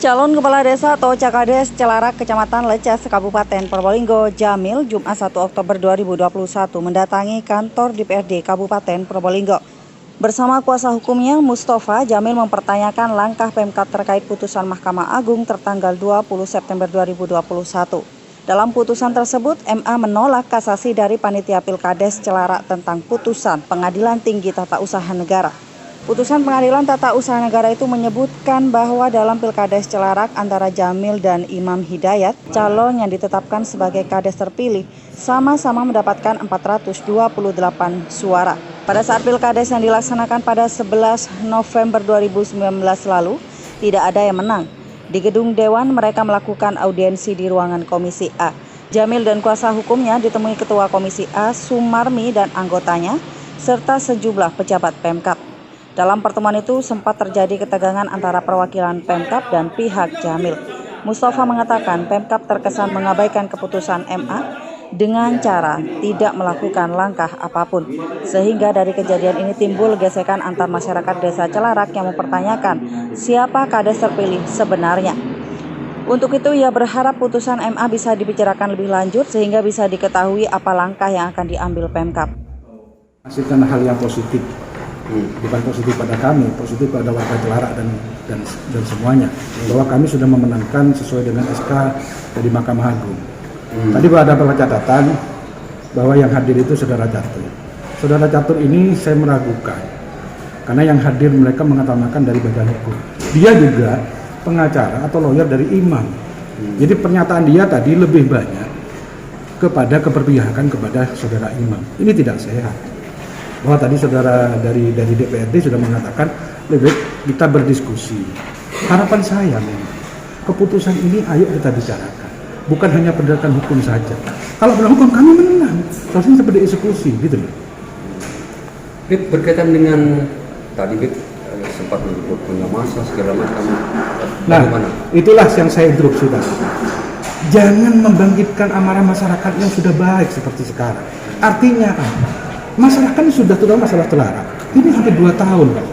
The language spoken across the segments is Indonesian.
Calon Kepala Desa atau Cakades Celarak Kecamatan Leces, Kabupaten Probolinggo, Jamil, Jumat 1 Oktober 2021 mendatangi kantor DPRD Kabupaten Probolinggo. Bersama kuasa hukumnya, Mustafa, Jamil mempertanyakan langkah Pemkab terkait putusan Mahkamah Agung tertanggal 20 September 2021. Dalam putusan tersebut, MA menolak kasasi dari Panitia Pilkades Celarak tentang putusan Pengadilan Tinggi Tata Usaha Negara. Putusan Pengadilan Tata Usaha Negara itu menyebutkan bahwa dalam Pilkades Celarak antara Jamil dan Imam Hidayat, calon yang ditetapkan sebagai kades terpilih, sama-sama mendapatkan 428 suara. Pada saat Pilkades yang dilaksanakan pada 11 November 2019 lalu, tidak ada yang menang. Di gedung Dewan, mereka melakukan audiensi di ruangan Komisi A. Jamil dan kuasa hukumnya ditemui Ketua Komisi A, Sumarmi, dan anggotanya, serta sejumlah pejabat Pemkab. Dalam pertemuan itu sempat terjadi ketegangan antara perwakilan Pemkab dan pihak Jamil. Mustafa mengatakan Pemkab terkesan mengabaikan keputusan MA dengan cara tidak melakukan langkah apapun. Sehingga dari kejadian ini timbul gesekan antar masyarakat Desa Celarak yang mempertanyakan siapa kades terpilih sebenarnya. Untuk itu ia berharap putusan MA bisa dibicarakan lebih lanjut sehingga bisa diketahui apa langkah yang akan diambil Pemkab. Hasilkan hal yang positif. Bukan positif pada kami, positif pada warga Celarak dan semuanya, bahwa kami sudah memenangkan sesuai dengan SK dari Mahkamah Agung. Tadi ada catatan bahwa yang hadir itu Saudara Catur. Saudara Catur ini saya meragukan, karena yang hadir mereka mengatasnamakan dari badan hukum. Dia juga pengacara atau lawyer dari Imam. Jadi pernyataan dia tadi lebih banyak kepada keberpihakan kepada Saudara Imam. Ini tidak sehat. Bahwa tadi saudara dari DPRD sudah mengatakan lebih baik kita berdiskusi. Harapan saya memang keputusan ini ayo kita bicarakan, bukan hanya berdasarkan hukum saja. Kalau berdasarkan hukum kami menang, harusnya seperti eksekusi gitu loh. Berkaitan dengan tadi sempat menyebut punya masa segala macam. Nah, itulah yang saya interupsi tadi. Jangan membangkitkan amarah masyarakat yang sudah baik seperti sekarang. Artinya apa? Masyarakat ini sudah terutama masalah Celarak. Ini hampir 2 tahun, Pak.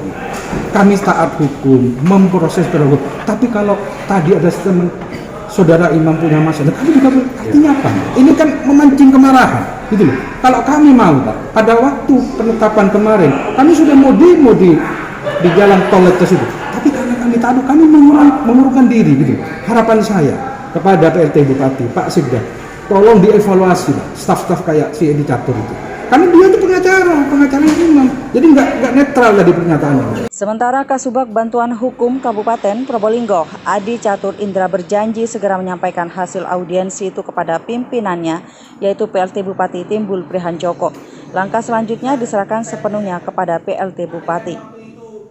Kami taat hukum, memproses hukum. Tapi kalau tadi ada statement Saudara Imam punya masalah, kami juga artinya apa? Ini kan memancing kemarahan, gitu loh. Kalau kami mau, Pak, pada waktu penetapan kemarin, kami sudah mau di jalan tol tersebut. Tapi karena kami tahu, kami mengurungkan diri, gitu. Harapan saya kepada PLT Bupati, Pak Sikda, tolong dievaluasi lah, staf-staf kayak si Edi Catur itu. Karena dia itu pengacara Imam, jadi nggak netral lah di pernyataannya. Sementara Kasubag Bantuan Hukum Kabupaten Probolinggo, Adi Catur Indra berjanji segera menyampaikan hasil audiensi itu kepada pimpinannya, yaitu PLT Bupati Timbul Prihanjoko. Langkah selanjutnya diserahkan sepenuhnya kepada PLT Bupati.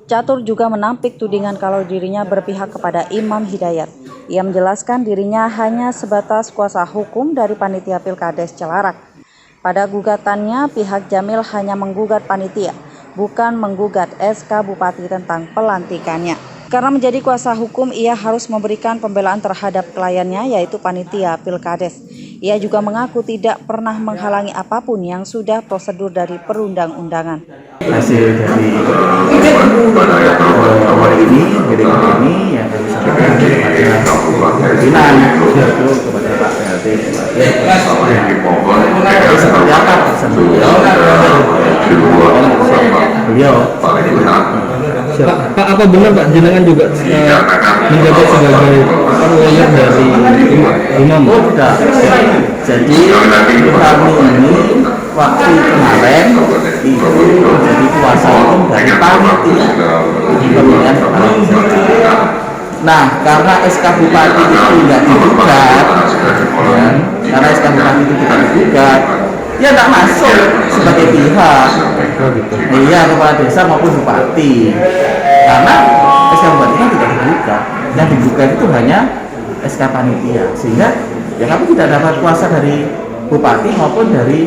Catur juga menampik tudingan kalau dirinya berpihak kepada Imam Hidayat. Ia menjelaskan dirinya hanya sebatas kuasa hukum dari Panitia Pilkades Celarak. Pada gugatannya, pihak Jamil hanya menggugat panitia, bukan menggugat SK Bupati tentang pelantikannya. Karena menjadi kuasa hukum, ia harus memberikan pembelaan terhadap kliennya, yaitu panitia Pilkades. Ia juga mengaku tidak pernah menghalangi apapun yang sudah prosedur dari perundang-undangan. Hasil dari ini yang kami sampaikan kepada pimpinan, yaitu kepada Pak PLT. Seperti apa pesan beliau? Pak, apa benar Pak jenengan juga menjabat sebagai lawyer dari Imam? Jadi kami ini waktu kemarin itu menjadi kuasa hukum dari panitia pemilihan kepala desa. Nah, karena SK Bupati itu tidak digugat, karena SK Bupati itu tidak digugat, ya tidak masuk sebagai pihak. Iya, kepala desa maupun bupati. Karena SK Bupati kan tidak digugat, yang digugat itu hanya SK panitia, sehingga ya kami tidak dapat kuasa dari bupati maupun dari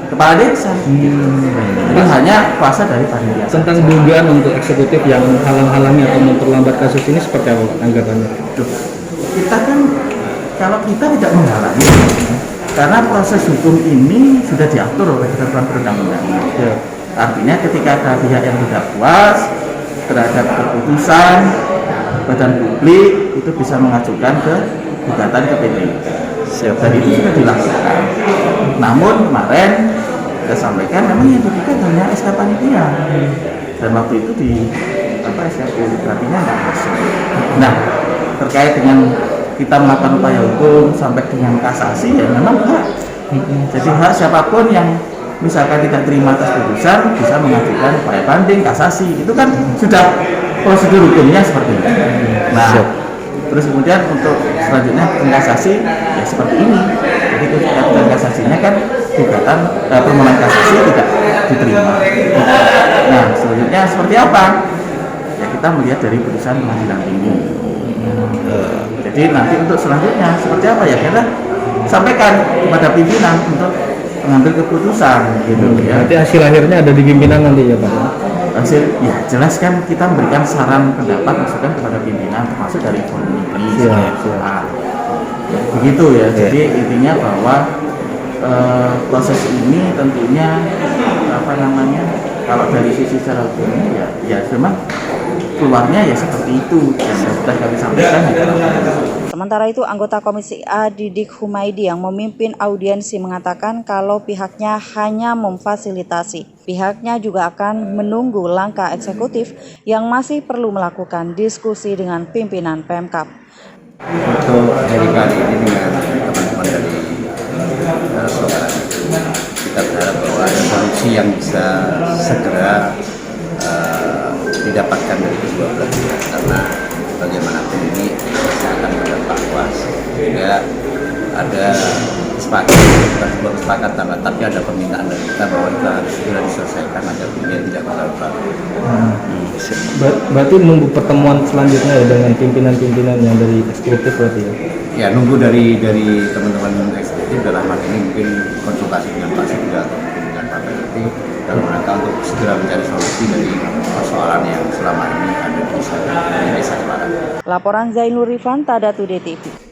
kepala desa. Ini hanya kuasa dari panitia. Tentang dugaan untuk eksekutif yang menghalang-halangi atau memperlambat kasus ini seperti apa tanggapannya? Kita kan kalau kita tidak menghalangi, karena proses hukum ini sudah diatur oleh ketentuan perundang-undangan. Artinya ketika ada pihak yang tidak puas, terhadap keputusan badan publik itu bisa mengajukan ke gugatan ke PT. Dan itu sudah dilakukan. Namun kemarin kita sampaikan memang yang digugat hanya SK panitia. Dan waktu itu di SK poligrafinya nggak masuk. Nah, terkait dengan kita melakukan upaya hukum sampai dengan kasasi ya memang hak. Jadi hak siapapun yang misalkan tidak terima atas putusan bisa mengajukan upaya banding, kasasi. Itu kan sudah prosedur hukumnya seperti itu. Nah, terus kemudian untuk selanjutnya kasasi ya seperti ini. Jadi gugatan kasasinya kan gugatan permohonan kasasi tidak diterima. Nah, selanjutnya seperti apa? Ya kita melihat dari putusan pengadilan tinggi. Jadi nanti untuk selanjutnya seperti apa ya kita sampaikan kepada pimpinan untuk mengambil keputusan gitu ya. Nanti hasil akhirnya ada di pimpinan nanti ya Pak. Hasil ya jelas kan kita memberikan saran pendapat masukan kepada pimpinan termasuk dari forum ini. Begitu ya. Jadi intinya bahwa proses ini tentunya kalau dari sisi secara hukumnya ya memang keluarnya ya seperti itu yang sudah kami sampaikan. Sementara itu, anggota Komisi A Didik Humaydi yang memimpin audiensi mengatakan kalau pihaknya hanya memfasilitasi. Pihaknya juga akan menunggu langkah eksekutif yang masih perlu melakukan diskusi dengan pimpinan Pemkab. Untuk hari kali ini dengan teman-teman dari saudara kita berharap bahwa ada solusi yang bisa segera didapatkan dari kedua belah pihak, karena bagaimanapun ini akan berdampak luas, sehingga ada kesepakatan, tapi ada permintaan dari kita bahwa itu harus segera diselesaikan agar kemudian tidak berlarut-larut. Berarti nunggu pertemuan selanjutnya ya dengan pimpinan-pimpinan yang dari eksekutif berarti ya? Ya, nunggu dari teman-teman eksekutif dalam hal ini mungkin konsultasi dengan Pak Sekda atau mungkin dengan Pak PLT dalam rangka untuk segera mencari solusi dari persoalan yang selama ini ada di desa Celara. Laporan Zainul Rifan, Tada Today TV.